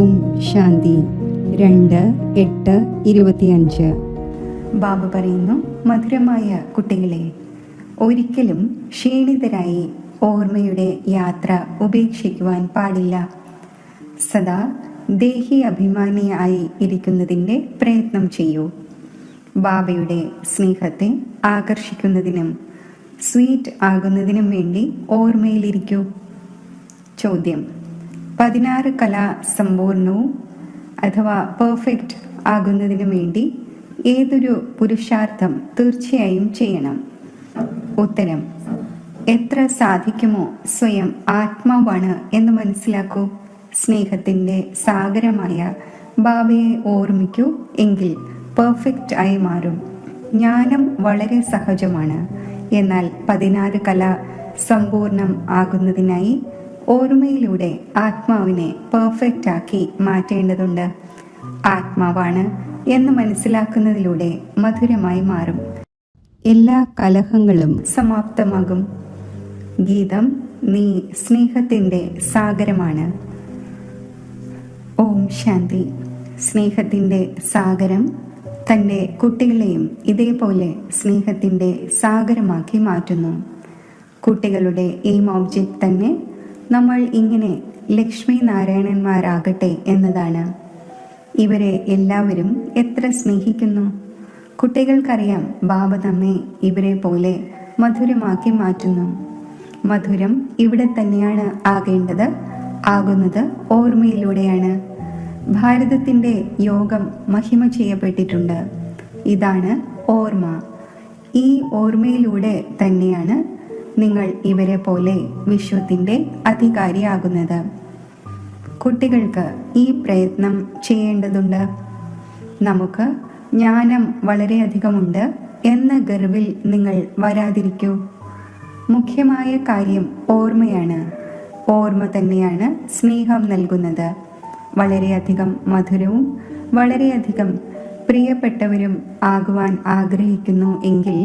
ഓം ശാന്തി 2-8-25. ബാബ പറയുന്നു, മധുരമായ കുട്ടികളെ, ഒരിക്കലും ക്ഷീണിതരായി ഓർമ്മയുടെ യാത്ര ഉപേക്ഷിക്കുവാൻ പാടില്ല. സദാ ദേഹി അഭിമാനിയായി ഇരിക്കുന്നതിൻ്റെ പ്രയത്നം ചെയ്യൂ. ബാബയുടെ സ്നേഹത്തെ ആകർഷിക്കുന്നതിനും സ്വീറ്റ് ആകുന്നതിനും വേണ്ടി ഓർമ്മയിലിരിക്കൂ. ചോദ്യം: 16 കലാ സമ്പൂർണവും അഥവാ പെർഫെക്റ്റ് ആകുന്നതിനു വേണ്ടി ഏതൊരു പുരുഷാർത്ഥം തീർച്ചയായും ചെയ്യണം? ഉത്തരം: എത്ര സാധിക്കുമോ സ്വയം ആത്മാവാണ് എന്ന് മനസ്സിലാക്കൂ. സ്നേഹത്തിൻ്റെ സാഗരമായ ബാബയെ ഓർമ്മിക്കൂ, എങ്കിൽ പെർഫെക്റ്റ് ആയി മാറും. ജ്ഞാനം വളരെ സഹജമാണ്. എന്നാൽ 16 കല സമ്പൂർണം ആകുന്നതിനായി ഓർമ്മയിലൂടെ ആത്മാവിനെ പെർഫെക്റ്റ് ആക്കി മാറ്റേണ്ടതുണ്ട്. ആത്മാവാണ് എന്ന് മനസ്സിലാക്കുന്നതിലൂടെ മധുരമായി മാറും. എല്ലാ കലഹങ്ങളും സമാപ്തമാകും. ഗീതം: നീ സ്നേഹത്തിൻ്റെ സാഗരമാണ്. ഓം ശാന്തി. സ്നേഹത്തിൻ്റെ സാഗരം തൻ്റെ കുട്ടികളെയും ഇതേപോലെ സ്നേഹത്തിൻ്റെ സാഗരമാക്കി മാറ്റുന്നു. കുട്ടികളുടെ എയിം ഓബ്ജക്റ്റ് തന്നെ നമ്മൾ ഇങ്ങനെ ലക്ഷ്മി നാരായണന്മാരാകട്ടെ എന്നതാണ്. ഇവരെ എല്ലാവരും എത്ര സ്നേഹിക്കുന്നു. കുട്ടികൾക്കറിയാം ബാബ നമ്മെ ഇവരെ പോലെ മധുരമാക്കി മാറ്റുന്നു. മധുരം ഇവിടെ തന്നെയാണ് ആകേണ്ടത്. ആകുന്നത് ഓർമ്മയിലൂടെയാണ്. ഭാരതത്തിൻ്റെ യോഗം മഹിമ ചെയ്യപ്പെട്ടിട്ടുണ്ട്. ഇതാണ് ഓർമ്മ. ഈ ഓർമ്മയിലൂടെ തന്നെയാണ് നിങ്ങൾ ഇവരെ പോലെ വിശ്വത്തിൻ്റെ അധികാരിയാകുന്നത്. കുട്ടികൾക്ക് ഈ പ്രയത്നം ചെയ്യേണ്ടതുണ്ട്. നമുക്ക് ജ്ഞാനം വളരെയധികമുണ്ട് എന്ന ഗർവിൽ നിങ്ങൾ വരാതിരിക്കൂ. മുഖ്യമായ കാര്യം ഓർമ്മയാണ്. ഓർമ്മ തന്നെയാണ് സ്നേഹം നൽകുന്നത്. വളരെയധികം മധുരവും വളരെയധികം പ്രിയപ്പെട്ടവരും ആകുവാൻ ആഗ്രഹിക്കുന്നു എങ്കിൽ,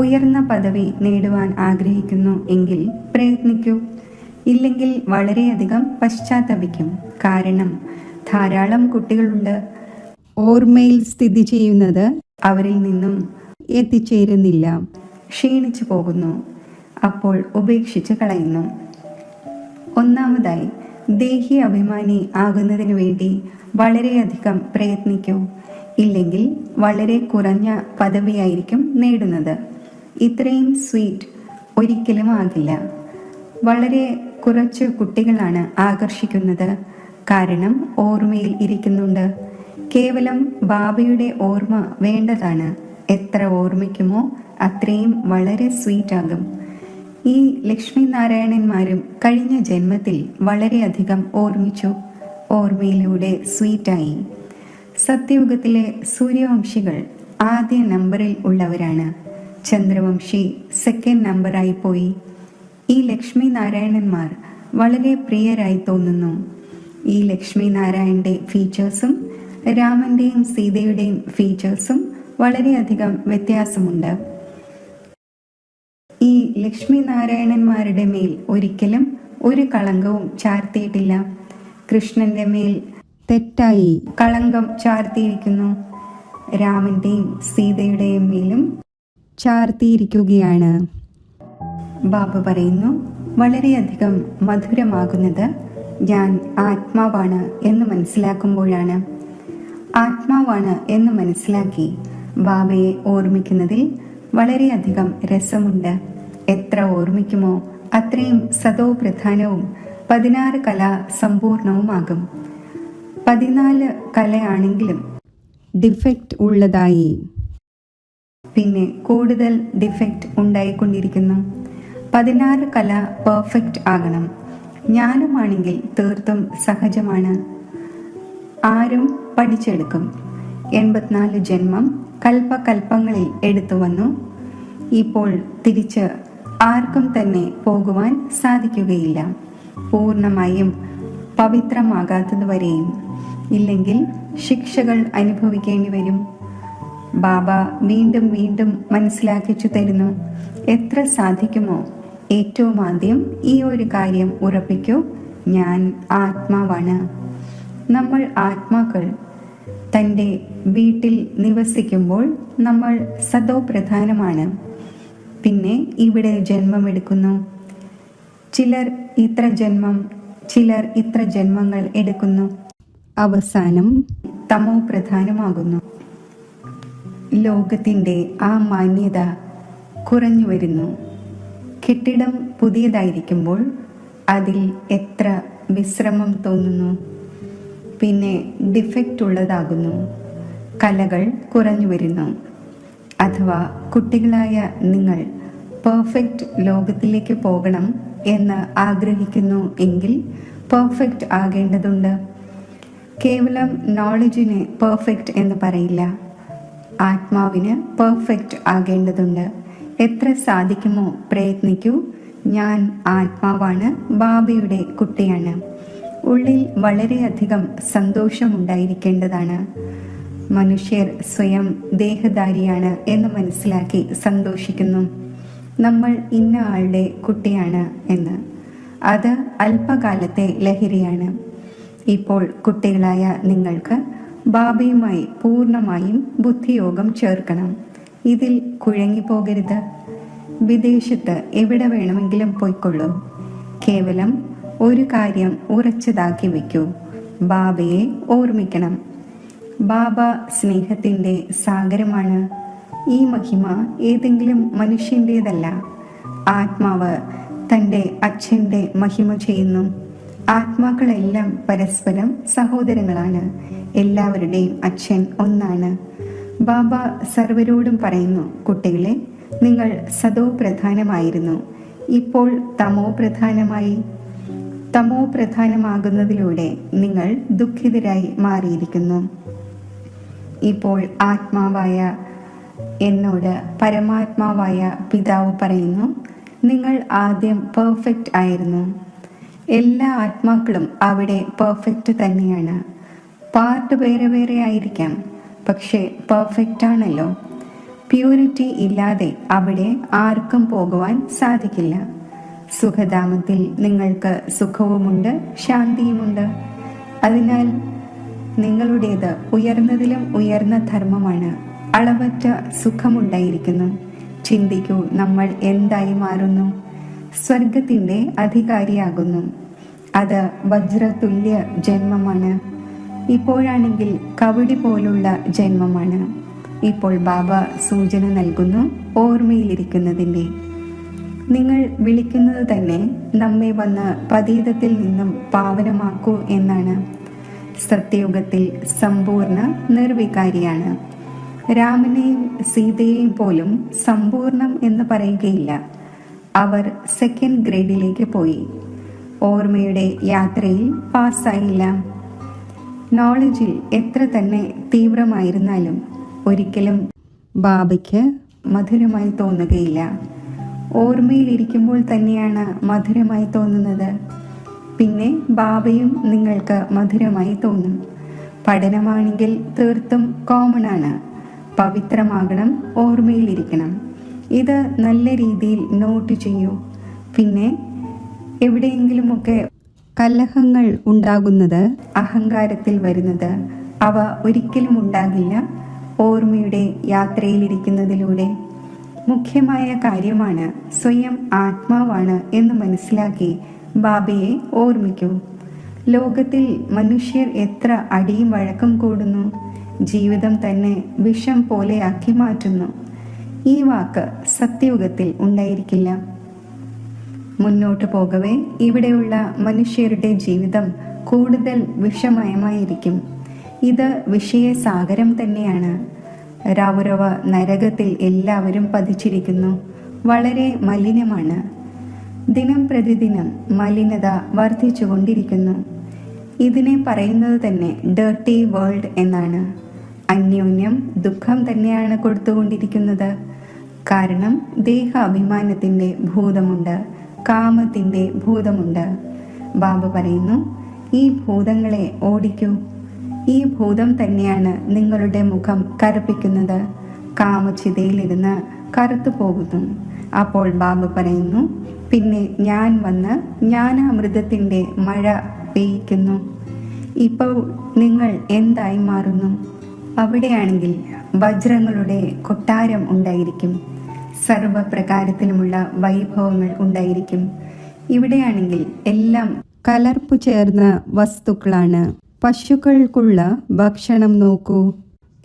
ഉയർന്ന പദവി നേടുവാൻ ആഗ്രഹിക്കുന്നു എങ്കിൽ പ്രയത്നിക്കൂ. ഇല്ലെങ്കിൽ വളരെയധികം പശ്ചാത്തപിക്കും. കാരണം ധാരാളം കുട്ടികളുണ്ട്. ഓർമ്മയിൽ സ്ഥിതി ചെയ്യുന്നത് അവരിൽ നിന്നും എത്തിച്ചേരുന്നില്ല. ക്ഷീണിച്ചു പോകുന്നു. അപ്പോൾ ഉപേക്ഷിച്ച് കളയുന്നു. ഒന്നാമതായി, ദേഹി അഭിമാനി ആകുന്നതിനു വേണ്ടി വളരെയധികം പ്രയത്നിക്കൂ. ഇല്ലെങ്കിൽ വളരെ കുറഞ്ഞ പദവിയായിരിക്കും നേടുന്നത്. ഇത്രയും സ്വീറ്റ് ഒരിക്കലും ആകില്ല. വളരെ കുറച്ച് കുട്ടികളാണ് ആകർഷിക്കുന്നത്. കാരണം ഓർമ്മയിൽ ഇരിക്കുന്നുണ്ട്. കേവലം ബാബയുടെ ഓർമ്മ വേണ്ടതാണ്. എത്ര ഓർമ്മിക്കുമോ അത്രയും വളരെ സ്വീറ്റ് ആകും. ഈ ലക്ഷ്മി നാരായണന്മാരും കഴിഞ്ഞ ജന്മത്തിൽ വളരെയധികം ഓർമ്മിച്ചു. ഓർമ്മയിലൂടെ സ്വീറ്റായി. സത്യയുഗത്തിലെ സൂര്യവംശികൾ ആദ്യ നമ്പറിൽ ഉള്ളവരാണ്. ചന്ദ്രവംശി സെക്കൻഡ് നമ്പറായി പോയി. ഈ ലക്ഷ്മി നാരായണന്മാർ വളരെ പ്രിയരായി തോന്നുന്നു. ഈ ലക്ഷ്മി നാരായണന്റെ ഫീച്ചേഴ്സും രാമന്റെയും സീതയുടെയും ഫീച്ചേഴ്സും വളരെയധികം വ്യത്യാസമുണ്ട്. ഈ ലക്ഷ്മി നാരായണന്മാരുടെ മേൽ ഒരിക്കലും ഒരു കളങ്കവും ചാർത്തിയിട്ടില്ല. കൃഷ്ണന്റെ മേൽ തെറ്റായി കളങ്കം ചാർത്തിയിരിക്കുന്നു. രാമന്റെയും സീതയുടെയും മേലും ചാർത്തിയിരിക്കുകയാണ്. ബാബ പറയുന്നു, വളരെയധികം മധുരമാകുന്നത് ഞാൻ ആത്മാവാണ് എന്ന് മനസ്സിലാക്കുമ്പോഴാണ്. ആത്മാവാണ് എന്ന് മനസ്സിലാക്കി ബാബയെ ഓർമ്മിക്കുന്നതിൽ വളരെയധികം രസമുണ്ട്. എത്ര ഓർമ്മിക്കുമോ അത്രയും സതോ പ്രധാനവും 16 കല സമ്പൂർണവുമാകും. 14 കലയാണെങ്കിലും ഡിഫക്റ്റ് ഉള്ളതായി പിന്നെ കൂടുതൽ ഡിഫക്റ്റ് ഉണ്ടായിക്കൊണ്ടിരിക്കുന്നു. 16 കല പെർഫെക്റ്റ് ആകണം. ജ്ഞാനമാണെങ്കിൽ തീർത്തും സഹജമാണ്. ആരും പഠിച്ചെടുക്കും. 84 ജന്മം കൽപ്പകൽപ്പങ്ങളിൽ എടുത്തു വന്നു. ഇപ്പോൾ തിരിച്ച് ആർക്കും തന്നെ പോകുവാൻ സാധിക്കുകയില്ല. പൂർണ്ണമായും പവിത്രമാകാത്തതുവരെയും. ഇല്ലെങ്കിൽ ശിക്ഷകൾ അനുഭവിക്കേണ്ടി വരും. ബാബ വീണ്ടും വീണ്ടും മനസ്സിലാക്കിച്ചു തരുന്നു. എത്ര സാധിക്കുമോ ഏറ്റവും ആദ്യം ഈ ഒരു കാര്യം ഉറപ്പിക്കൂ, ഞാൻ ആത്മാവാണ്. നമ്മൾ ആത്മാക്കൾ തൻ്റെ വീട്ടിൽ നിവസിക്കുമ്പോൾ നമ്മൾ സതോപ്രധാനമാണ്. പിന്നെ ഇവിടെ ജന്മമെടുക്കുന്നു. ചിലർ ഇത്ര ജന്മം, ചിലർ ഇത്ര ജന്മങ്ങൾ എടുക്കുന്നു. അവസാനം തമോ പ്രധാനമാകുന്നു. ലോകത്തിൻ്റെ ആ മാന്യത കുറഞ്ഞു വരുന്നു. കെട്ടിടം പുതിയതായിരിക്കുമ്പോൾ അതിൽ എത്ര വിശ്രമം തോന്നുന്നു. പിന്നെ ഡിഫക്റ്റ് ഉള്ളതാകുന്നു. കലകൾ കുറഞ്ഞു വരുന്നു. അഥവാ കുട്ടികളായ നിങ്ങൾ പെർഫെക്റ്റ് ലോകത്തിലേക്ക് പോകണം എന്ന് ആഗ്രഹിക്കുന്നു എങ്കിൽ പെർഫെക്റ്റ് ആകേണ്ടതുണ്ട്. കേവലം നോളജിനെ പെർഫെക്റ്റ് എന്ന് പറയില്ല. ആത്മാവിന് പെർഫെക്റ്റ് ആകേണ്ടതുണ്ട്. എത്ര സാധിക്കുമോ പ്രയത്നിക്കൂ. ഞാൻ ആത്മാവാണ്, ബാബയുടെ കുട്ടിയാണ്. ഉള്ളിൽ വളരെയധികം സന്തോഷമുണ്ടായിരിക്കേണ്ടതാണ്. മനുഷ്യർ സ്വയം ദേഹധാരിയാണ് എന്ന് മനസ്സിലാക്കി സന്തോഷിക്കുന്നു. നമ്മൾ ഇന്ന ആളുടെ കുട്ടിയാണ് എന്ന്. അത് അല്പകാലത്തെ ലഹരിയാണ്. ഇപ്പോൾ കുട്ടികളായ നിങ്ങൾക്ക് ബാബയുമായി പൂർണ്ണമായും ബുദ്ധിയോഗം ചേർക്കണം. ഇതിൽ കുഴങ്ങിപ്പോകരുത്. വിദേശത്ത് എവിടെ വേണമെങ്കിലും പോയിക്കൊള്ളൂ. കേവലം ഒരു കാര്യം ഉറച്ചതാക്കി വയ്ക്കൂ. ബാബയെ ഓർമ്മിക്കണം. ബാബ സ്നേഹത്തിൻ്റെ സാഗരമാണ്. ഈ മഹിമ ഏതെങ്കിലും മനുഷ്യൻ്റേതല്ല. ആത്മാവ് തൻ്റെ അച്ഛൻ്റെ മഹിമ ചെയ്യുന്നു. ആത്മാക്കളെല്ലാം പരസ്പരം സഹോദരങ്ങളാണ്. എല്ലാവരുടെയും അച്ഛൻ ഒന്നാണ്. ബാബ സർവരോടും പറയുന്നു, കുട്ടികളെ, നിങ്ങൾ സതോ പ്രധാനമായിരുന്നു, ഇപ്പോൾ തമോ പ്രധാനമായി. തമോ പ്രധാനമാകുന്നതിലൂടെ നിങ്ങൾ ദുഃഖിതരായി മാറിയിരിക്കുന്നു. ഇപ്പോൾ ആത്മാവായ എന്നോട് പരമാത്മാവായ പിതാവ് പറയുന്നു, നിങ്ങൾ ആദ്യം പെർഫെക്റ്റ് ആയിരുന്നു. എല്ലാ ആത്മാക്കളും അവിടെ പെർഫെക്റ്റ് തന്നെയാണ്. പാർട്ട് വേറെ വേറെ ആയിരിക്കാം, പക്ഷേ പെർഫെക്റ്റ് ആണല്ലോ. പ്യൂരിറ്റി ഇല്ലാതെ അവിടെ ആർക്കും പോകുവാൻ സാധിക്കില്ല. സുഖധാമത്തിൽ നിങ്ങൾക്ക് സുഖവുമുണ്ട്, ശാന്തിയുമുണ്ട്. അതിനാൽ നിങ്ങളുടേത് ഉയർന്നതിലും ഉയർന്ന ധർമ്മമാണ്. അളവറ്റ സുഖമുണ്ടായിരിക്കുന്നു. ചിന്തിക്കൂ, നമ്മൾ എന്തായി മാറുന്നു? സ്വർഗത്തിൻ്റെ അധികാരിയാകുന്നു. അത് വജ്രതുല്യ ജന്മമാണ്. ഇപ്പോഴാണെങ്കിൽ കവടി പോലുള്ള ജന്മമാണ്. ഇപ്പോൾ ബാബ സൂചന നൽകുന്നു ഓർമ്മയിലിരിക്കുന്നതിൻ്റെ. നിങ്ങൾ വിളിക്കുന്നത് തന്നെ നമ്മെ വന്ന് പതീതത്തിൽ നിന്നും പാവനമാക്കൂ എന്നാണ്. സത്യയുഗത്തിൽ സമ്പൂർണ്ണ നിർവികാരിയാണ്. രാമനെയും സീതയെയും പോലും സമ്പൂർണം എന്ന് പറയുകയില്ല. അവർ സെക്കൻഡ് ഗ്രേഡിലേക്ക് പോയി. ഓർമ്മയുടെ യാത്രയിൽ പാസ്സായില്ല. നോളജിൽ എത്ര തന്നെ തീവ്രമായിരുന്നാലും ഒരിക്കലും ബാബയ്ക്ക് മധുരമായി തോന്നുകയില്ല. ഓർമ്മയിലിരിക്കുമ്പോൾ തന്നെയാണ് മധുരമായി തോന്നുന്നത്. പിന്നെ ബാബയും നിങ്ങൾക്ക് മധുരമായി തോന്നും. പഠനമാണെങ്കിൽ തീർത്തും കോമൺ ആണ്. പവിത്രമാകണം, ഓർമ്മയിലിരിക്കണം. ഇത് നല്ല രീതിയിൽ നോട്ട് ചെയ്യൂ. പിന്നെ എവിടെയെങ്കിലുമൊക്കെ കലഹങ്ങൾ ഉണ്ടാകുന്നത് അഹങ്കാരത്തിൽ വരുന്നത്. അവ ഒരിക്കലും ഉണ്ടാകില്ല ഓർമ്മയുടെ യാത്രയിലിരിക്കുന്നതിലൂടെ. മുഖ്യമായ കാര്യമാണ് സ്വയം ആത്മാവാണ് എന്ന് മനസ്സിലാക്കി ബാബയെ ഓർമ്മിക്കൂ. ലോകത്തിൽ മനുഷ്യർ എത്ര അടിയും വഴക്കം കൂടുന്നു. ജീവിതം തന്നെ വിഷം പോലെയാക്കി മാറ്റുന്നു. ഈ വാക്ക് സത്യയുഗത്തിൽ ഉണ്ടായിരിക്കില്ല. മുന്നോട്ട് പോകവേ ഇവിടെയുള്ള മനുഷ്യരുടെ ജീവിതം കൂടുതൽ വിഷമയമായിരിക്കും. ഇത് വിഷയസാഗരം തന്നെയാണ്. രൗരവ നരകത്തിൽ എല്ലാവരും പതിച്ചിരിക്കുന്നു. വളരെ മലിനമാണ്. ദിനം പ്രതിദിനം മലിനത വർദ്ധിച്ചുകൊണ്ടിരിക്കുന്നു. ഇതിനെ പറയുന്നത് തന്നെ ഡേർട്ടി വേൾഡ് എന്നാണ്. അന്യോന്യം ദുഃഖം തന്നെയാണ് കൊടുത്തുകൊണ്ടിരിക്കുന്നത്. കാരണം ദേഹാഭിമാനത്തിൻ്റെ ഭൂതമുണ്ട്, കാമത്തിൻ്റെ ഭൂതമുണ്ട്. ബാബ പറയുന്നു, ഈ ഭൂതങ്ങളെ ഓടിക്കൂ. ഈ ഭൂതം തന്നെയാണ് നിങ്ങളുടെ മുഖം കറുപ്പിക്കുന്നത്. കാമചിതയിലിരുന്ന് കറുത്തു പോകുന്നു. അപ്പോൾ ബാബ പറയുന്നു, പിന്നെ ഞാൻ വന്ന് ജ്ഞാനാമൃതത്തിൻ്റെ മഴ പെയ്യിക്കുന്നു. ഇപ്പോൾ നിങ്ങൾ എന്തായി മാറുന്നു? അവിടെയാണെങ്കിൽ വജ്രങ്ങളുടെ കൊട്ടാരം ഉണ്ടായിരിക്കും, സർവപ്രകാരത്തിലുമുള്ള വൈഭവങ്ങൾ ഉണ്ടായിരിക്കും. ഇവിടെയാണെങ്കിൽ എല്ലാം കലർപ്പു ചേർന്ന വസ്തുക്കളാണ്. പശുക്കൾക്കുള്ള ഭക്ഷണം നോക്കൂ,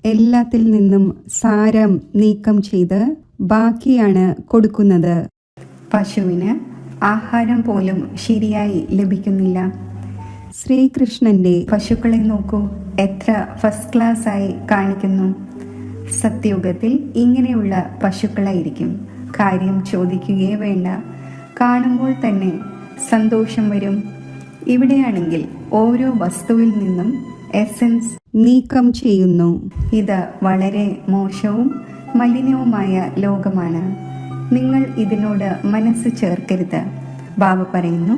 എല്ലാത്തിൽ നിന്നും സാരം നീക്കം ചെയ്ത് ബാക്കിയാണ് കൊടുക്കുന്നത്. പശുവിന് ആഹാരം പോലും ശരിയായി ലഭിക്കുന്നില്ല. ശ്രീകൃഷ്ണന്റെ പശുക്കളെ നോക്കൂ, എത്ര ഫസ്റ്റ് ക്ലാസ് ആയി കാണിക്കുന്നു. സത്യയുഗത്തിൽ ഇങ്ങനെയുള്ള പശുക്കളായിരിക്കും. കാര്യം ചോദിക്കുകയേ വേണ്ട, കാണുമ്പോൾ തന്നെ സന്തോഷം വരും. ഇവിടെയാണെങ്കിൽ ഓരോ വസ്തുവിൽ നിന്നും എസൻസ് നീക്കം ചെയ്യുന്നു. ഇത് വളരെ മോശവും മലിനവുമായ ലോകമാണ്. നിങ്ങൾ ഇതിനോട് മനസ്സ് ചേർക്കരുത്. ബാബ പറയുന്നു,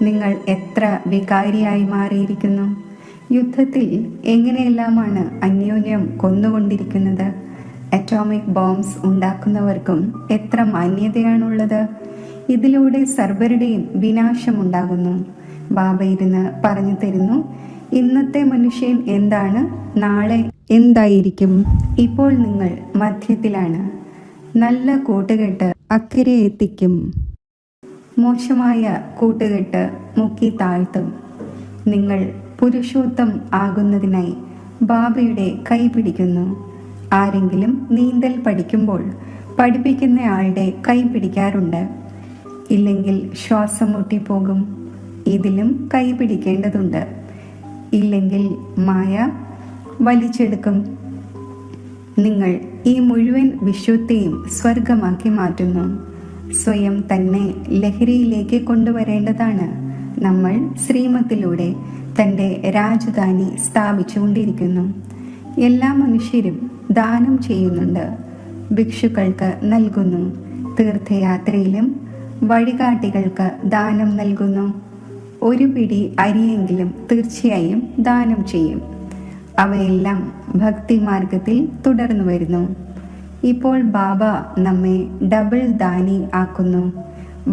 നിങ്ങൾ എത്ര വികാരിയായി മാറിയിരിക്കുന്നു. യുദ്ധത്തിൽ എങ്ങനെയെല്ലാമാണ് അന്യോന്യം കൊന്നുകൊണ്ടിരിക്കുന്നത്. അറ്റോമിക് ബോംബ്സ് ഉണ്ടാക്കുന്നവർക്കും എത്ര മാന്യതയാണുള്ളത്. ഇതിലൂടെ സർവരുടെയും വിനാശമുണ്ടാകുന്നു. ബാബ ഇരുന്ന് പറഞ്ഞു തരുന്നു, ഇന്നത്തെ മനുഷ്യൻ എന്താണ്, നാളെ എന്തായിരിക്കും. ഇപ്പോൾ നിങ്ങൾ മധ്യത്തിലാണ്. നല്ല കൂട്ടുകെട്ട് അക്കരെ എത്തിക്കും, മോശമായ കൂട്ടുകെട്ട് മുക്കി താഴ്ത്തും. നിങ്ങൾ പുരുഷോത്തം ആകുന്നതിനായി ബാബയുടെ കൈ പിടിക്കുന്നു. ആരെങ്കിലും നീന്തൽ പഠിക്കുമ്പോൾ പഠിപ്പിക്കുന്നയാളുടെ കൈ പിടിക്കാറുണ്ട്. ഇല്ലെങ്കിൽ ശ്വാസം മുട്ടിപ്പോകും. ഇതിലും കൈ പിടിക്കേണ്ടതുണ്ട്. ഇല്ലെങ്കിൽ മായ വലിച്ചെടുക്കും. നിങ്ങൾ ഈ മുഴുവൻ വിശ്വത്തെയും സ്വർഗമാക്കി മാറ്റുന്നു. സ്വയം തന്നെ ലഹരിയിലേക്ക് കൊണ്ടുവരേണ്ടതാണ്. നമ്മൾ ശ്രീമത്തിലൂടെ തൻ്റെ രാജധാനി സ്ഥാപിച്ചുകൊണ്ടിരിക്കുന്നു. എല്ലാ മനുഷ്യരും ദാനം ചെയ്യുന്നുണ്ട്, ഭിക്ഷുക്കൾക്ക് നൽകുന്നു, തീർത്ഥയാത്രയിലും വഴികാട്ടികൾക്ക് ദാനം നൽകുന്നു. ഒരു പിടി അരിയെങ്കിലും തീർച്ചയായും ദാനം ചെയ്യും. അവയെല്ലാം ഭക്തി മാർഗത്തിൽ തുടർന്നു വരുന്നു. ഇപ്പോൾ ബാബ നമ്മെ ഡബിൾ ദാനി ആക്കുന്നു.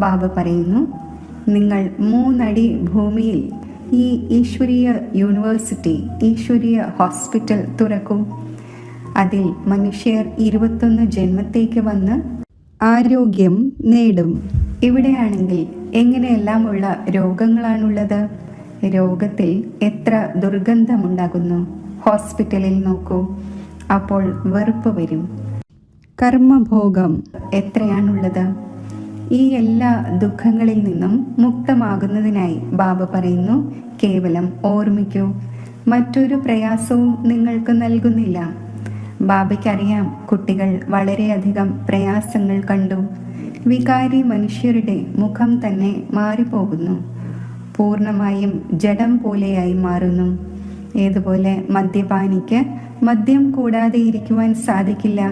ബാബ പറയുന്നു, നിങ്ങൾ 3 അടി ഭൂമിയിൽ ഈ ഈശ്വരീയ യൂണിവേഴ്സിറ്റി, ഈശ്വരീയ ഹോസ്പിറ്റൽ തുറക്കൂ. അതിൽ മനുഷ്യർ 21 ജന്മത്തേക്ക് വന്ന് ആരോഗ്യം നേടും. ഇവിടെയാണെങ്കിൽ എങ്ങനെയെല്ലാമുള്ള രോഗങ്ങളാണുള്ളത്. രോഗത്തിൽ എത്ര ദുർഗന്ധമുണ്ടാകുന്നു. ഹോസ്പിറ്റലിൽ നോക്കൂ, അപ്പോൾ വെറുപ്പ് വരും. കർമ്മഭോഗം എത്രയാണുള്ളത്. ഈ എല്ലാ ദുഃഖങ്ങളിൽ നിന്നും മുക്തമാകുന്നതിനായി ബാബ പറയുന്നു, കേവലം ഓർമ്മിക്കൂ, മറ്റൊരു പ്രയാസവും നിങ്ങൾക്ക് നൽകുന്നില്ല. ബാബയ്ക്കറിയാം, കുട്ടികൾ വളരെയധികം പ്രയാസങ്ങൾ കണ്ടു. വികാരി മനുഷ്യരുടെ മുഖം തന്നെ മാറിപ്പോകുന്നു, പൂർണ്ണമായും ജഡം പോലെയായി മാറുന്നു. ഏതുപോലെ മദ്യപാനിക്ക് മദ്യം കൂടാതെ ഇരിക്കുവാൻ സാധിക്കില്ല.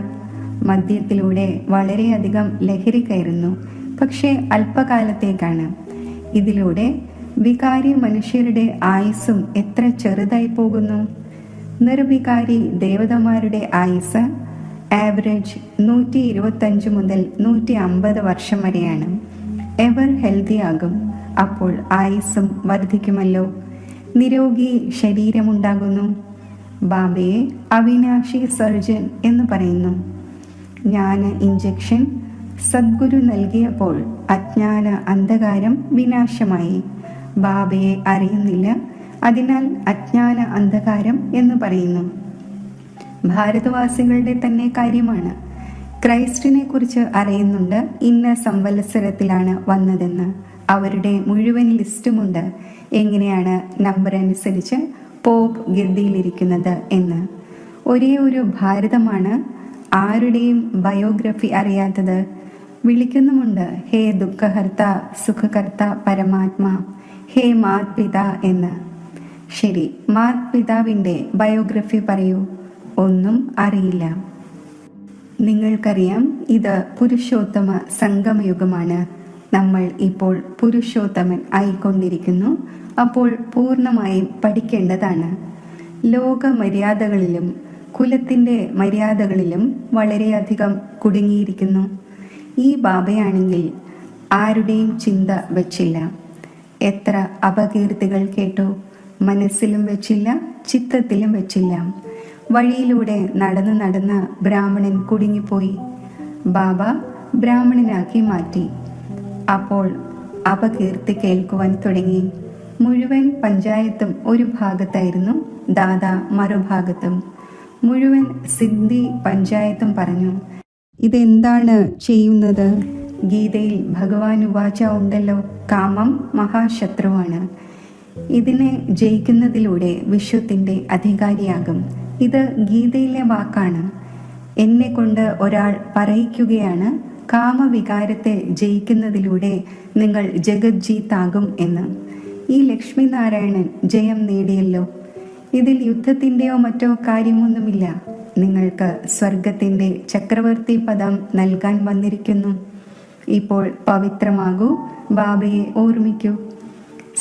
മദ്യത്തിലൂടെ വളരെയധികം ലഹരി കയറുന്നു, പക്ഷേ അല്പകാലത്തേക്കാണ്. ഇതിലൂടെ വികാരി മനുഷ്യരുടെ ആയുസ്സും എത്ര ചെറുതായി പോകുന്നു. നിർവികാരി ദേവതമാരുടെ ആയുസ് ആവറേജ് 125 മുതൽ 150 വർഷം വരെയാണ്. എവർ ഹെൽത്തി ആകും, അപ്പോൾ ആയുസ്സും വർദ്ധിക്കുമല്ലോ. നിരോഗി ശരീരമുണ്ടാകുന്നു. ബാബയെ അവിനാശി സർജൻ എന്ന് പറയുന്നു. ജ്ഞാന ഇഞ്ചക്ഷൻ സദ്ഗുരു നൽകിയപ്പോൾ അജ്ഞാന അന്ധകാരം വിനാശമായി. ബാബയെ അറിയുന്നില്ല, അതിനാൽ അജ്ഞാന അന്ധകാരം എന്ന് പറയുന്നു. ഭാരതവാസികളുടെ തന്നെ കാര്യമാണ്. ക്രൈസ്റ്റിനെ കുറിച്ച് അറിയുന്നുണ്ട്, ഇന്ന സംവത്സരത്തിലാണ് വന്നതെന്ന്. അവരുടെ മുഴുവൻ ലിസ്റ്റുമുണ്ട്, എങ്ങനെയാണ് നമ്പർ അനുസരിച്ച് പോപ്പ് ഗദ്ദിയിലിരിക്കുന്നത് എന്ന്. ഒരേ ഒരു ഭാരതമാണ് ആരുടെയും ബയോഗ്രഫി അറിയാത്തത്. വിളിക്കുന്നുമുണ്ട്, ഹേ ദുഃഖഹർത്ത സുഖകർത്ത പരമാത്മാ, ഹേ മാത് പിത എന്ന്. ശരി, മാത് പിതാവിൻ്റെ ബയോഗ്രഫി പറയൂ. ഒന്നും അറിയില്ല. നിങ്ങൾക്കറിയാം, ഇത് പുരുഷോത്തമ സംഗമയുഗമാണ്. നമ്മൾ ഇപ്പോൾ പുരുഷോത്തമൻ ആയിക്കൊണ്ടിരിക്കുന്നു. അപ്പോൾ പൂർണ്ണമായും പഠിക്കേണ്ടതാണ്. ലോക മര്യാദകളിലും കുലത്തിൻ്റെ മര്യാദകളിലും വളരെയധികം കുടുങ്ങിയിരിക്കുന്നു. ഈ ബാബയാണെങ്കിൽ ആരുടെയും ചിന്ത വച്ചില്ല. എത്ര അപകീർത്തികൾ കേട്ടു. മനസ്സിലും വെച്ചില്ല, ചിത്തത്തിലും വെച്ചില്ല. വഴിയിലൂടെ നടന്ന് നടന്ന് ബ്രാഹ്മണൻ കുടുങ്ങിപ്പോയി. ബാബ ബ്രാഹ്മണനാക്കി മാറ്റി. അപ്പോൾ അപകീർത്തി കേൾക്കുവാൻ തുടങ്ങി. മുഴുവൻ പഞ്ചായത്തും ഒരു ഭാഗത്തായിരുന്നു, ദാദാ മറുഭാഗത്തും. മുഴുവൻ സിന്ധി പഞ്ചായത്തും പറഞ്ഞു, ഇതെന്താണ് ചെയ്യുന്നത്? ഗീതയിൽ ഭഗവാൻ ഉവാച ഉണ്ടല്ലോ, കാമം മഹാശത്രുവാണ്. ഇതിനെ ജയിക്കുന്നതിലൂടെ വിശ്വത്തിന്റെ അധികാരിയാകും. ഇത് ഗീതയിലെ വാക്കാണ്. എന്നെ കൊണ്ട് ഒരാൾ പറയിക്കുകയാണ്, കാമവികാരത്തെ ജയിക്കുന്നതിലൂടെ നിങ്ങൾ ജഗജ്ജീത്താകും എന്ന്. ഈ ലക്ഷ്മി നാരായണൻ ജയം നേടിയല്ലോ. ഇതിൽ യുദ്ധത്തിൻ്റെയോ മറ്റോ കാര്യമൊന്നുമില്ല. നിങ്ങൾക്ക് സ്വർഗത്തിൻ്റെ ചക്രവർത്തി പദം നൽകാൻ വന്നിരിക്കുന്നു. ഇപ്പോൾ പവിത്രമാകൂ, ബാബയെ ഓർമ്മിക്കൂ.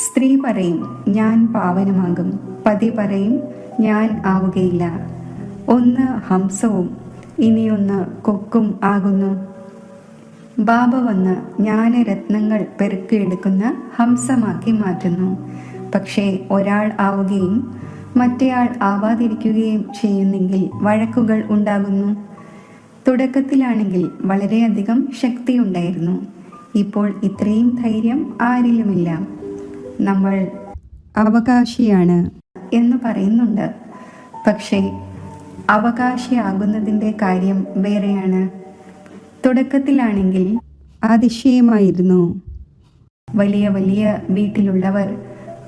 സ്ത്രീ പറയും, ഞാൻ പാവനമാകും. പതി പറയും, ഞാൻ ആവുകയില്ല. ഒന്ന് ഹംസവും ഇനിയൊന്ന് കൊക്കും ആകുന്നു. ബാബ വന്ന് ജ്ഞാനരത്നങ്ങൾ പെറുക്കിയെടുക്കുന്ന ഹംസമാക്കി മാറ്റുന്നു. പക്ഷേ ഒരാൾ ആവുകയും മറ്റേയാൾ ആവാതിരിക്കുകയും ചെയ്യുന്നെങ്കിൽ വഴക്കുകൾ ഉണ്ടാകുന്നു. തുടക്കത്തിലാണെങ്കിൽ വളരെയധികം ശക്തിയുണ്ടായിരുന്നു. ഇപ്പോൾ ഇത്രയും ധൈര്യം ആരിലുമില്ല. നമ്മൾ അവകാശിയാണ് എന്ന് പറയുന്നുണ്ട്. പക്ഷേ അവകാശിയാകുന്നതിൻ്റെ കാര്യം വേറെയാണ്. തുടക്കത്തിലാണെങ്കിൽ അതിശയമായിരുന്നു. വലിയ വലിയ വീട്ടിലുള്ളവർ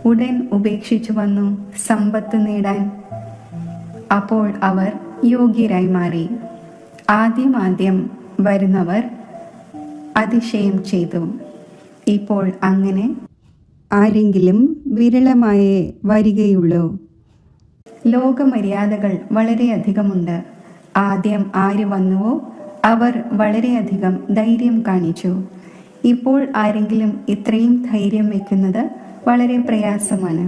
ഉടൻ ഉപേക്ഷിച്ചു വന്നു സമ്പത്ത് നേടാൻ. അപ്പോൾ അവർ യോഗ്യരായി മാറി. ആദ്യം വരുന്നവർ അതിശയം ചെയ്തു. ഇപ്പോൾ അങ്ങനെ ആരെങ്കിലും വിരളമായേ വരികയുള്ളൂ. ലോകമര്യാദകൾ വളരെയധികമുണ്ട്. ആദ്യം ആര് വന്നുവോ അവർ വളരെയധികം ധൈര്യം കാണിച്ചു. ഇപ്പോൾ ആരെങ്കിലും ഇത്രയും ധൈര്യം വെക്കുന്നത് വളരെ പ്രയാസമാണ്.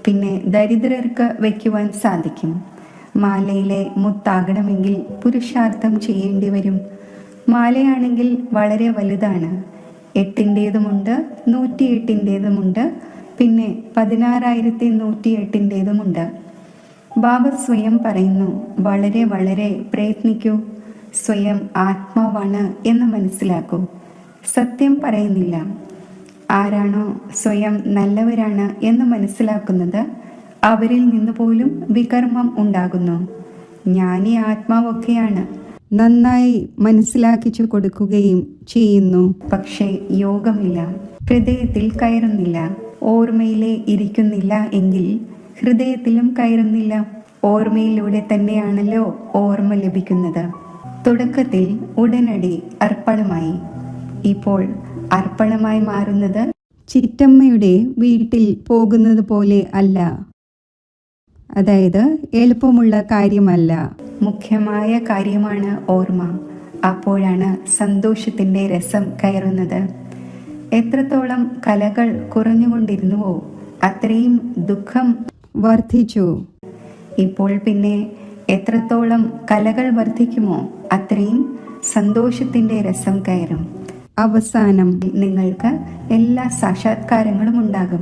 പിന്നെ ദരിദ്രർക്ക് വയ്ക്കുവാൻ സാധിക്കും. മാലയിലെ മുത്താകണമെങ്കിൽ പുരുഷാർത്ഥം ചെയ്യേണ്ടി വരും. മാലയാണെങ്കിൽ വളരെ വലുതാണ്. 8-ൻ്റേതുമുണ്ട്, 108-ൻ്റേതുമുണ്ട്, പിന്നെ 16,108-ൻ്റേതുമുണ്ട്. ബാബ സ്വയം പറയുന്നു, വളരെ വളരെ പ്രയത്നിക്കൂ. സ്വയം ആത്മാവാണ് എന്ന് മനസ്സിലാക്കൂ. സത്യം പറയുന്നില്ല. ആരാണോ സ്വയം നല്ലവരാണ് എന്ന് മനസ്സിലാക്കുന്നത് അവരിൽ നിന്ന് പോലും വികർമ്മം ഉണ്ടാകുന്നു. ജ്ഞാനി ആത്മാവൊക്കെയാണ്, നന്നായി മനസ്സിലാക്കിച്ചു കൊടുക്കുകയും ചെയ്യുന്നു. പക്ഷേ യോഗമില്ല, ഹൃദയത്തിൽ കയറുന്നില്ല. ഓർമ്മയിലെ ഇരിക്കുന്നില്ല എങ്കിൽ ഹൃദയത്തിലും കയറുന്നില്ല. ഓർമ്മയിലൂടെ തന്നെയാണല്ലോ ഓർമ്മ ലഭിക്കുന്നത്. തുടക്കത്തിൽ ഉടനടി അർപ്പണമായി. ഇപ്പോൾ അർപ്പണമായി മാറുന്നത് ചിറ്റമ്മയുടെ വീട്ടിൽ പോകുന്നത് പോലെ അല്ല. അതായത് എളുപ്പമുള്ള കാര്യമല്ല, മുഖ്യമായ കാര്യമാണ് ഓർമ്മ. അപ്പോഴാണ് സന്തോഷത്തിൻ്റെ രസം കയറുന്നത്. എത്രത്തോളം കലകൾ കുറഞ്ഞുകൊണ്ടിരുന്നുവോ അത്രയും ദുഃഖം വർദ്ധിച്ചു. ഇപ്പോൾ പിന്നെ എത്രത്തോളം കലകൾ വർദ്ധിക്കുമോ അത്രയും സന്തോഷത്തിൻ്റെ രസം കയറും. അവസാനം നിങ്ങൾക്ക് എല്ലാ സാക്ഷാത്കാരങ്ങളും ഉണ്ടാകും.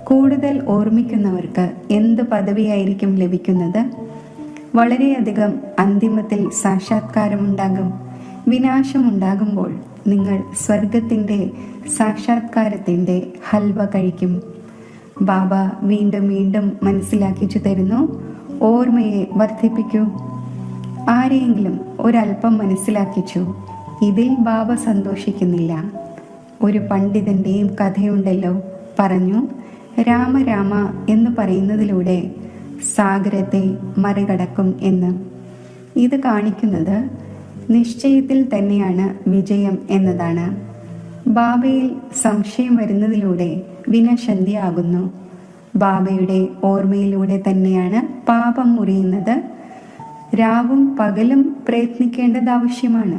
കൂടുതൽ ഓർമ്മിക്കുന്നവർക്ക് എന്ത് പദവിയായിരിക്കും ലഭിക്കുന്നത്? വളരെയധികം അന്തിമത്തിൽ സാക്ഷാത്കാരമുണ്ടാകും. വിനാശമുണ്ടാകുമ്പോൾ നിങ്ങൾ സ്വർഗത്തിൻ്റെ സാക്ഷാത്കാരത്തിൻ്റെ ഹൽവ കഴിക്കും. ബാബ വീണ്ടും വീണ്ടും മനസ്സിലാക്കിച്ചു തരുന്നു, ഓർമ്മയെ വർദ്ധിപ്പിക്കൂ. ആരെയെങ്കിലും ഒരല്പം മനസ്സിലാക്കിച്ചു, ഇതിൽ ബാബ സന്തോഷിക്കുന്നില്ല. ഒരു പണ്ഡിതന്റെയും കഥയുണ്ടല്ലോ, പറഞ്ഞു, രാമ രാമ എന്ന് പറയുന്നതിലൂടെ സാഗരത്തെ മറികടക്കും എന്ന്. ഇത് കാണിക്കുന്നത് നിശ്ചയത്തിൽ തന്നെയാണ് വിജയം എന്നതാണ്. ബാബയിൽ സംശയം വരുന്നതിലൂടെ വിനശന്തിയാകുന്നു. ബാബയുടെ ഓർമ്മയിലൂടെ തന്നെയാണ് പാപം മുറിയുന്നത്. രാവും പകലും പ്രയത്നിക്കേണ്ടത് ആവശ്യമാണ്.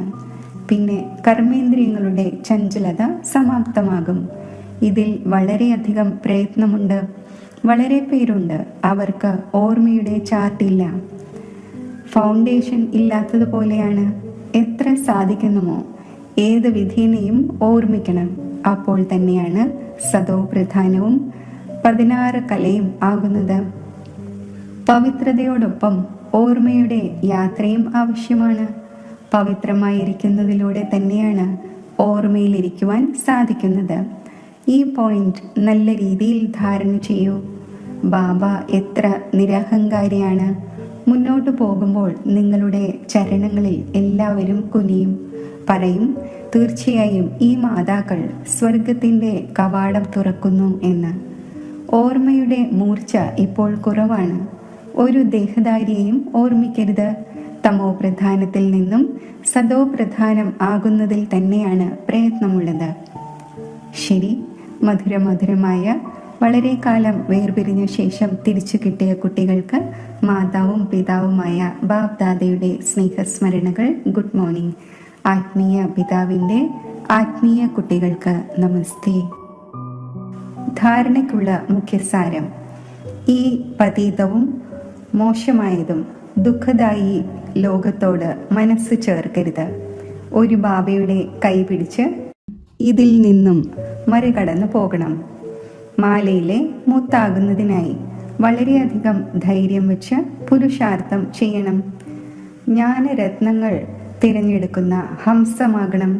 പിന്നെ കർമ്മേന്ദ്രിയങ്ങളുടെ ചഞ്ചലത സമാപ്തമാകും. ഇതിൽ വളരെയധികം പ്രയത്നമുണ്ട്. വളരെ പേരുണ്ട്, അവർക്ക് ഓർമ്മയുടെ ചാർട്ടില്ല. ഫൗണ്ടേഷൻ ഇല്ലാത്തതുപോലെയാണ്. എത്ര സാധിക്കുന്നുമോ ഏത് വിധേനയും ഓർമ്മിക്കണം. അപ്പോൾ തന്നെയാണ് സതോ പ്രധാനവും 16 കലയും ആകുന്നത്. പവിത്രതയോടൊപ്പം ഓർമ്മയുടെ യാത്രയും ആവശ്യമാണ്. പവിത്രമായിരിക്കുന്നതിലൂടെ തന്നെയാണ് ഓർമ്മയിലിരിക്കുവാൻ സാധിക്കുന്നത്. ഈ പോയിന്റ് നല്ല രീതിയിൽ ധാരണ ചെയ്യൂ. ബാബ എത്ര നിരഹങ്കാരിയാണ്. മുന്നോട്ട് പോകുമ്പോൾ നിങ്ങളുടെ ചരണങ്ങളിൽ എല്ലാവരും കുനിയും, പറയും, തീർച്ചയായും ഈ മാതാക്കൾ സ്വർഗത്തിൻ്റെ കവാടം തുറക്കുന്നു എന്ന്. ഓർമ്മയുടെ മൂർച്ച ഇപ്പോൾ കുറവാണ്. ഒരു ദേഹധാരിയെയും ഓർമ്മിക്കരുത്. തമോ പ്രധാനത്തിൽ നിന്നും സദോ പ്രധാനം ആകുന്നതിൽ തന്നെയാണ് പ്രയത്നമുള്ളത്. ശരി, മധുരമധുരമായ വളരെ കാലം വേർപിരിഞ്ഞ ശേഷം തിരിച്ചു കിട്ടിയ കുട്ടികൾക്ക് മാതാവും പിതാവുമായ ബാബ് ദാദയുടെ സ്നേഹസ്മരണകൾ. Good morning. ആത്മീയ പിതാവിൻ്റെ ആത്മീയ കുട്ടികൾക്ക് നമസ്തേ. ധാരണയ്ക്കുള്ള മുഖ്യസാരം: ഈ പതീതവും മോശമായതും ദുഃഖദായി ലോകത്തോട് മനസ്സ് ചേർക്കരുത്. ഒരു ബാബയുടെ കൈ പിടിച്ച് ഇതിൽ നിന്നും മറികടന്നു പോകണം. മാലയിലെ മുത്താകുന്നതിനായി വളരെയധികം ധൈര്യം വെച്ച് പുരുഷാർത്ഥം ചെയ്യണം. ജ്ഞാനരത്നങ്ങൾ തിരഞ്ഞെടുക്കുന്ന ഹംസമാകണം.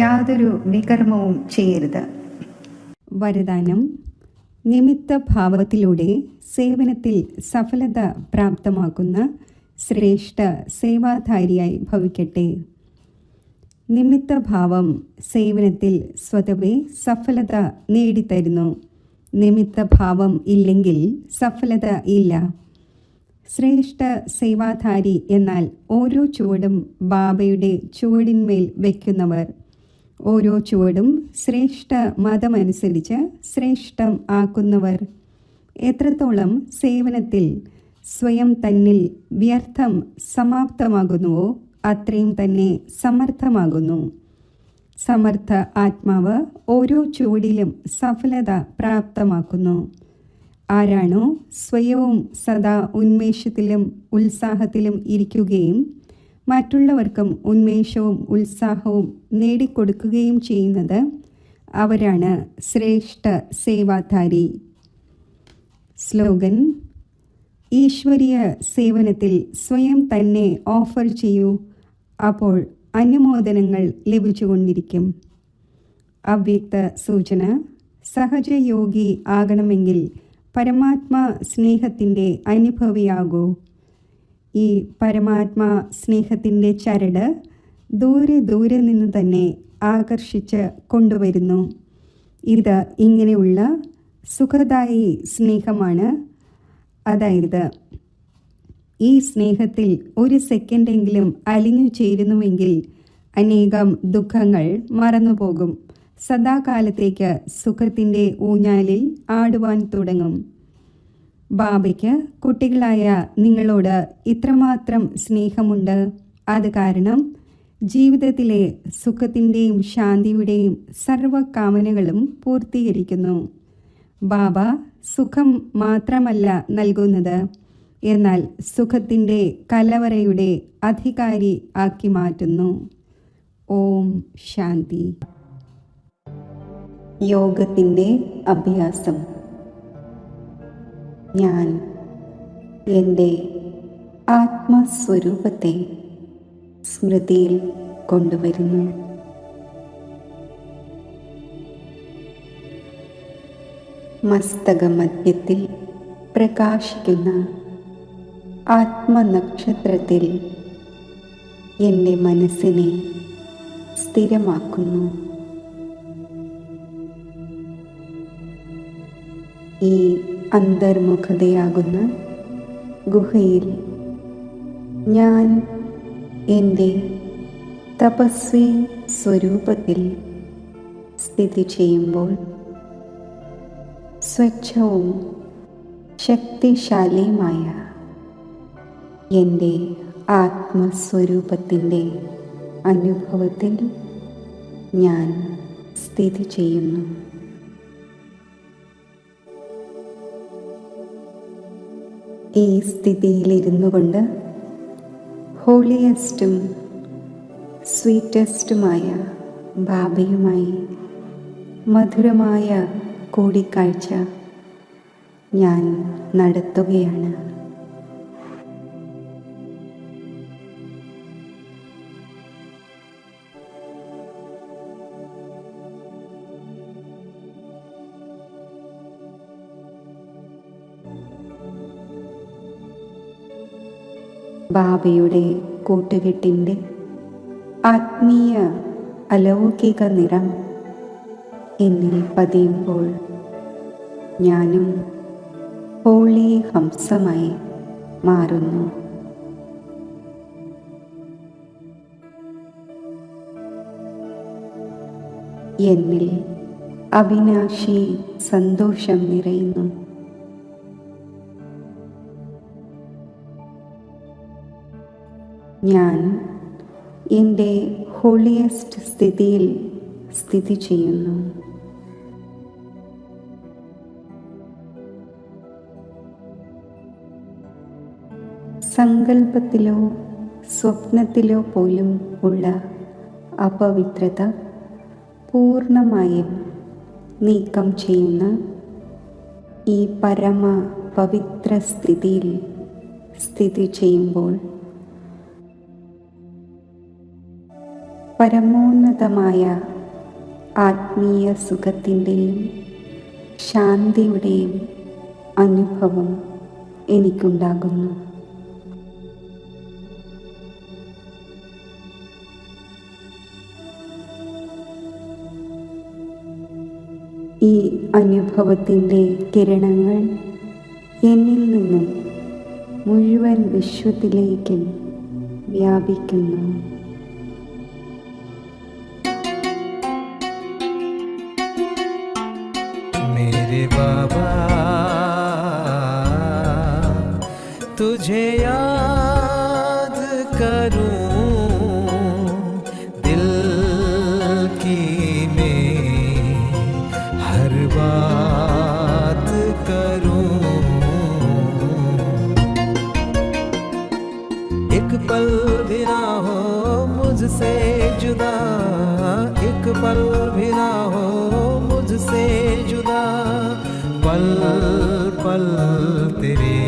യാതൊരു വികർമ്മവും ചെയ്യരുത്. വരദാനം: നിമിത്ത ഭാവത്തിലൂടെ സേവനത്തിൽ സഫലത പ്രാപ്തമാക്കുന്ന ശ്രേഷ്ഠ സേവാധാരിയായി ഭവിക്കട്ടെ. നിമിത്തഭാവം സേവനത്തിൽ സ്വതവേ സഫലത നേടിത്തരുന്നു. നിമിത്തഭാവം ഇല്ലെങ്കിൽ സഫലത ഇല്ല. ശ്രേഷ്ഠ സേവാധാരി എന്നാൽ ഓരോ ചുവടും ബാബയുടെ ചുവടിന്മേൽ വയ്ക്കുന്നവർ. ഓരോ ചുവടും ശ്രേഷ്ഠ മതമനുസരിച്ച് ശ്രേഷ്ഠം ആക്കുന്നവർ. എത്രത്തോളം സേവനത്തിൽ സ്വയം തന്നിൽ വ്യർത്ഥം സമാപ്തമാകുന്നുവോ അത്രയും തന്നെ സമർത്ഥമാകുന്നു. സമർത്ഥ ആത്മാവ് ഓരോ ചുവടിലും സഫലത പ്രാപ്തമാക്കുന്നു. ആരാണോ സ്വയവും സദാ ഉന്മേഷത്തിലും ഉത്സാഹത്തിലും ഇരിക്കുകയും മറ്റുള്ളവർക്കും ഉന്മേഷവും ഉത്സാഹവും നേടിക്കൊടുക്കുകയും ചെയ്യുന്നത്, അവരാണ് ശ്രേഷ്ഠ സേവാധാരി. സ്ലോഗൻ: ഈശ്വരീയ സേവനത്തിൽ സ്വയം തന്നെ ഓഫർ ചെയ്യൂ. അപ്പോൾ അനുമോദനങ്ങൾ ലഭിച്ചുകൊണ്ടിരിക്കും. അവ്യക്ത സൂചന: സഹജയോഗി ആകണമെങ്കിൽ പരമാത്മാ സ്നേഹത്തിൻ്റെ അനുഭവിയാകൂ. ഈ പരമാത്മാ സ്നേഹത്തിൻ്റെ ചരട് ദൂരെ ദൂരെ നിന്ന് തന്നെ ആകർഷിച്ച് കൊണ്ടുവരുന്നു. ഇത് ഇങ്ങനെയുള്ള സുഖദായി സ്നേഹമാണ്. അതായത് ഈ സ്നേഹത്തിൽ ഒരു സെക്കൻഡെങ്കിലും അലിഞ്ഞു ചേരുന്നുവെങ്കിൽ അനേകം ദുഃഖങ്ങൾ മറന്നുപോകും. സദാകാലത്തേക്ക് സുഖത്തിൻ്റെ ഊഞ്ഞാലിൽ ആടുവാൻ തുടങ്ങും. ബാബയ്ക്ക് കുട്ടികളായ നിങ്ങളോട് ഇത്രമാത്രം സ്നേഹമുണ്ട്. അത് കാരണം ജീവിതത്തിലെ സുഖത്തിൻ്റെയും ശാന്തിയുടെയും സർവ്വകാമനകളും പൂർത്തീകരിക്കുന്നു. ബാബ സുഖം മാത്രമല്ല നൽകുന്നത്, എന്നാൽ സുഖത്തിൻ്റെ കലവറയുടെ അധികാരി ആക്കി മാറ്റുന്നു. ഓം ശാന്തി. യോഗത്തിൻ്റെ അഭ്യാസം. ഞാൻ എൻ്റെ ആത്മസ്വരൂപത്തെ സ്മൃതിയിൽ കൊണ്ടുവരുന്നു. മസ്തകമധ്യത്തിൽ പ്രകാശിക്കുന്ന ആത്മനക്ഷത്രത്തിൽ എൻ്റെ മനസ്സിനെ സ്ഥിരമാക്കുന്നു. ഈ അന്തർമുഖതയാകുന്ന ഗുഹയിൽ ഞാൻ എൻ്റെ തപസ്വി സ്വരൂപത്തിൽ സ്ഥിതി ചെയ്യുമ്പോൾ സ്വച്ഛവും ശക്തിശാലിയുമായ എൻ്റെ ആത്മസ്വരൂപത്തിൻ്റെ അനുഭവത്തിൽ ഞാൻ സ്ഥിതി ചെയ്യുന്നു. ഈ സ്ഥിതിയിലിരുന്നു കൊണ്ട് ഹോളിയസ്റ്റും സ്വീറ്റസ്റ്റുമായ ബാബയുമായി മധുരമായ കൂടിക്കാഴ്ച ഞാൻ നടത്തുകയാണ്. ബാബയുടെ കൂട്ടുകെട്ടിൻ്റെ ആത്മീയ അലൗകിക നിറം എന്നിൽ പതിയുമ്പോൾ ഞാനും ഹോളി ഹംസമായി മാറുന്നു. എന്നിൽ അവിനാശി സന്തോഷം നിറയുന്നു. ഞാൻ എൻ്റെ ഹോളിയസ്റ്റ് സ്ഥിതിയിൽ സ്ഥിതി ചെയ്യുന്നു. സങ്കല്പത്തിലോ സ്വപ്നത്തിലോ പോലും ഉള്ള അപവിത്രത പൂർണ്ണമായും നീക്കം ചെയ്യുന്ന ഈ പരമ പവിത്ര സ്ഥിതിയിൽ സ്ഥിതി ചെയ്യുമ്പോൾ പരമോന്നതമായ ആത്മീയ സുഖത്തിൻ്റെയും ശാന്തിയുടെയും അനുഭവം എനിക്കുണ്ടാകുന്നു. ഈ അനുഭവത്തിൻ്റെ കിരണങ്ങൾ എന്നിൽ നിന്നും മുഴുവൻ വിശ്വത്തിലേക്കും വ്യാപിക്കുന്നു. मेरे बाबा तुझे याद करूं, दिल की मैं हर बात करूं, एक पल भी ना हो मुझसे जुदा, एक पल भी ना हो मुझसे जुदा, पल पल तेरे